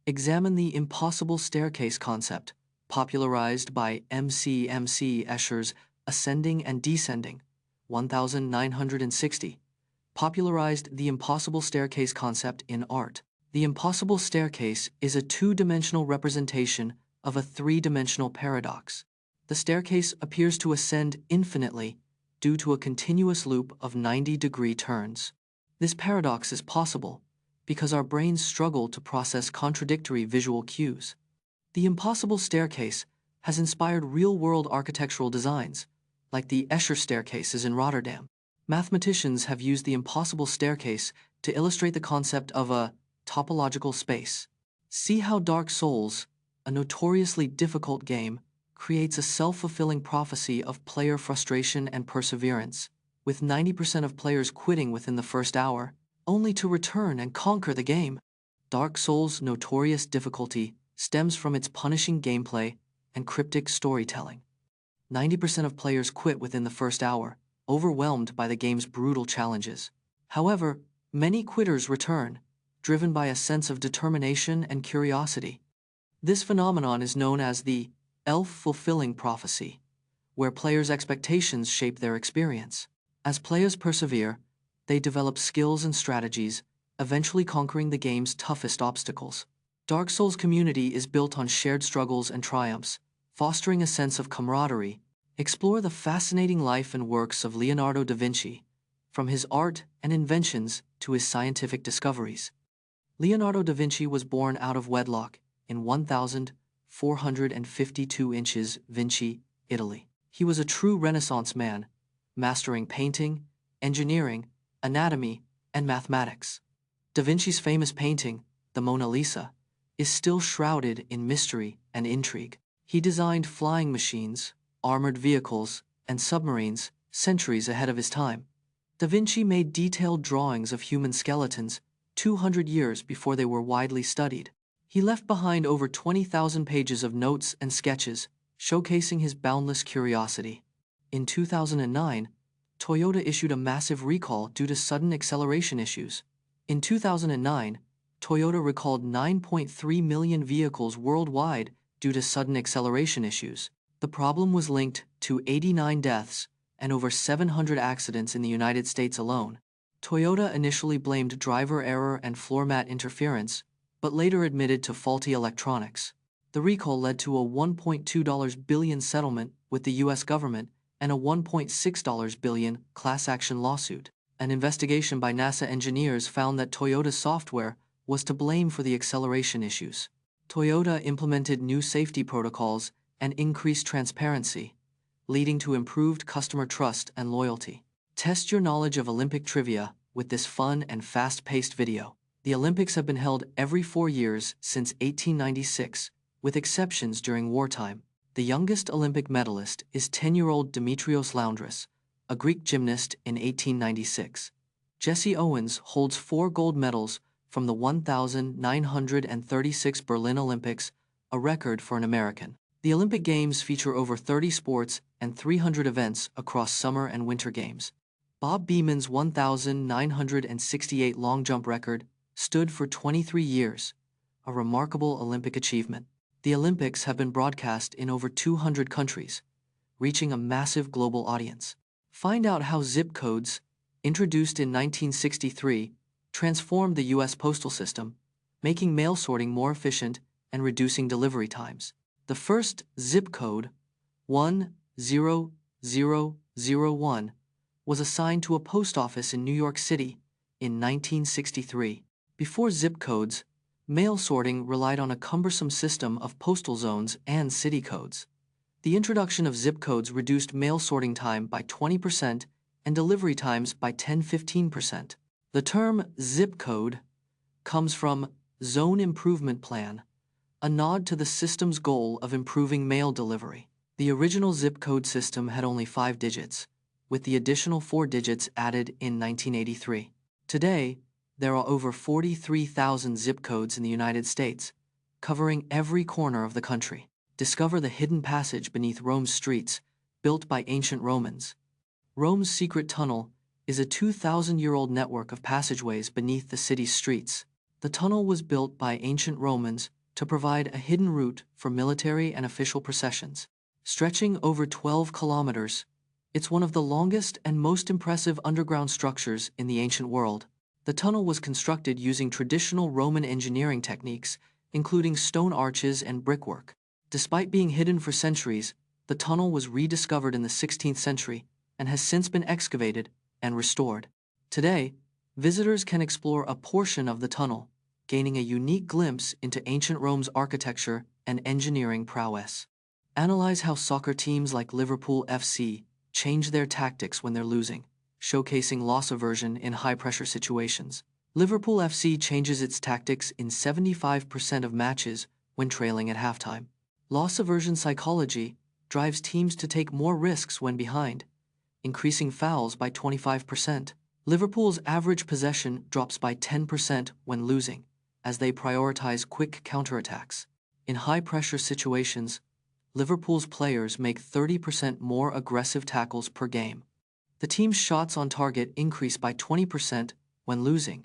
Examine the impossible staircase concept, popularized by Escher's Ascending and Descending, 1960, popularized the impossible staircase concept in art. The impossible staircase is a two-dimensional representation of a three-dimensional paradox. The staircase appears to ascend infinitely due to a continuous loop of 90-degree turns. This paradox is possible because our brains struggle to process contradictory visual cues. The impossible staircase has inspired real-world architectural designs, like the Escher staircases in Rotterdam. Mathematicians have used the impossible staircase to illustrate the concept of a topological space. See how Dark Souls, a notoriously difficult game, creates a self-fulfilling prophecy of player frustration and perseverance, with 90% of players quitting within the first hour, only to return and conquer the game. Dark Souls' notorious difficulty stems from its punishing gameplay and cryptic storytelling. 90% of players quit within the first hour, overwhelmed by the game's brutal challenges. However, many quitters return, driven by a sense of determination and curiosity. This phenomenon is known as the self-fulfilling prophecy, where players' expectations shape their experience. As players persevere, they develop skills and strategies, eventually conquering the game's toughest obstacles. Dark Souls' community is built on shared struggles and triumphs, fostering a sense of camaraderie. Explore the fascinating life and works of Leonardo da Vinci, from his art and inventions to his scientific discoveries. Leonardo da Vinci was born out of wedlock in 1452 inches, Vinci, Italy. He was a true Renaissance man, mastering painting, engineering, anatomy, and mathematics. Da Vinci's famous painting, the Mona Lisa, is still shrouded in mystery and intrigue. He designed flying machines, armored vehicles, and submarines centuries ahead of his time. Da Vinci made detailed drawings of human skeletons 200 years before they were widely studied. He left behind over 20,000 pages of notes and sketches, showcasing his boundless curiosity. In 2009, Toyota issued a massive recall due to sudden acceleration issues. In 2009, Toyota recalled 9.3 million vehicles worldwide due to sudden acceleration issues. The problem was linked to 89 deaths and over 700 accidents in the United States alone. Toyota initially blamed driver error and floor mat interference, but later admitted to faulty electronics. The recall led to a $1.2 billion settlement with the U.S. government and a $1.6 billion class action lawsuit. An investigation by NASA engineers found that Toyota's software was to blame for the acceleration issues. Toyota implemented new safety protocols and increased transparency, leading to improved customer trust and loyalty. Test your knowledge of Olympic trivia with this fun and fast-paced video. The Olympics have been held every 4 years since 1896, with exceptions during wartime. The youngest Olympic medalist is 10-year-old Dimitrios Laundras, a Greek gymnast in 1896. Jesse Owens holds 4 gold medals from the 1936 Berlin Olympics, a record for an American. The Olympic Games feature over 30 sports and 300 events across summer and winter games. Bob Beeman's 1968 long jump record stood for 23 years, a remarkable Olympic achievement. The Olympics have been broadcast in over 200 countries, reaching a massive global audience. Find out how zip codes, introduced in 1963, transformed the U.S. postal system, making mail sorting more efficient and reducing delivery times. The first zip code, 10001, was assigned to a post office in New York City in 1963. Before zip codes, mail sorting relied on a cumbersome system of postal zones and city codes. The introduction of zip codes reduced mail sorting time by 20% and delivery times by 10–15%. The term zip code comes from Zone Improvement Plan, a nod to the system's goal of improving mail delivery. The original zip code system had only 5 digits, with the additional 4 digits added in 1983. Today, there are over 43,000 zip codes in the United States, covering every corner of the country. Discover the hidden passage beneath Rome's streets, built by ancient Romans. Rome's secret tunnel is a 2,000-year-old network of passageways beneath the city's streets. The tunnel was built by ancient Romans to provide a hidden route for military and official processions. Stretching over 12 kilometers, it's one of the longest and most impressive underground structures in the ancient world. The tunnel was constructed using traditional Roman engineering techniques, including stone arches and brickwork. Despite being hidden for centuries, the tunnel was rediscovered in the 16th century and has since been excavated and restored. Today, visitors can explore a portion of the tunnel, gaining a unique glimpse into ancient Rome's architecture and engineering prowess. Analyze how soccer teams like Liverpool FC change their tactics when they're losing, showcasing loss aversion in high-pressure situations. Liverpool FC changes its tactics in 75% of matches when trailing at halftime. Loss aversion psychology drives teams to take more risks when behind, increasing fouls by 25%. Liverpool's average possession drops by 10% when losing, as they prioritize quick counterattacks. In high-pressure situations, Liverpool's players make 30% more aggressive tackles per game. The team's shots on target increase by 20% when losing,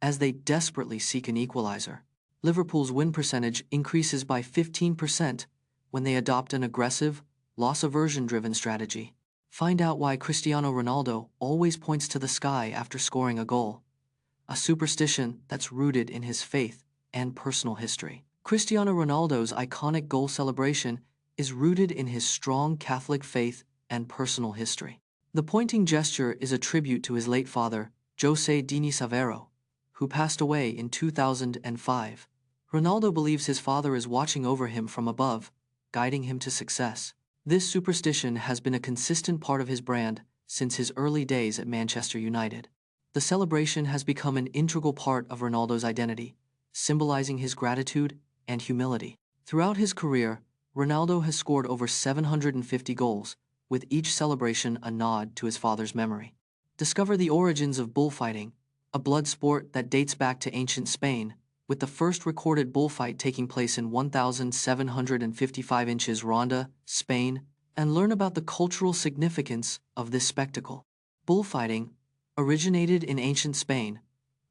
as they desperately seek an equalizer. Liverpool's win percentage increases by 15% when they adopt an aggressive, loss-aversion-driven strategy. Find out why Cristiano Ronaldo always points to the sky after scoring a goal, a superstition that's rooted in his faith and personal history. Cristiano Ronaldo's iconic goal celebration is rooted in his strong Catholic faith and personal history. The pointing gesture is a tribute to his late father, José Dini Savero, who passed away in 2005. Ronaldo believes his father is watching over him from above, guiding him to success. This superstition has been a consistent part of his brand since his early days at Manchester United. The celebration has become an integral part of Ronaldo's identity, symbolizing his gratitude and humility. Throughout his career, Ronaldo has scored over 750 goals, with each celebration a nod to his father's memory. Discover the origins of bullfighting, a blood sport that dates back to ancient Spain, with the first recorded bullfight taking place in 1,755 inches Ronda, Spain, and learn about the cultural significance of this spectacle. Bullfighting originated in ancient Spain,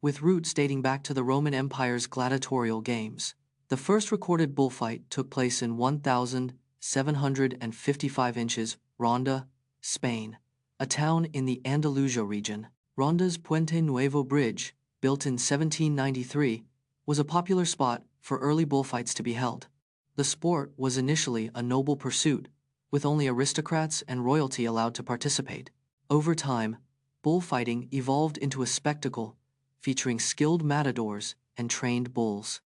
with roots dating back to the Roman Empire's gladiatorial games. The first recorded bullfight took place in 1,755 inches Ronda, Spain, a town in the Andalusia region. Ronda's Puente Nuevo Bridge, built in 1793, was a popular spot for early bullfights to be held. The sport was initially a noble pursuit, with only aristocrats and royalty allowed to participate. Over time, bullfighting evolved into a spectacle featuring skilled matadors and trained bulls.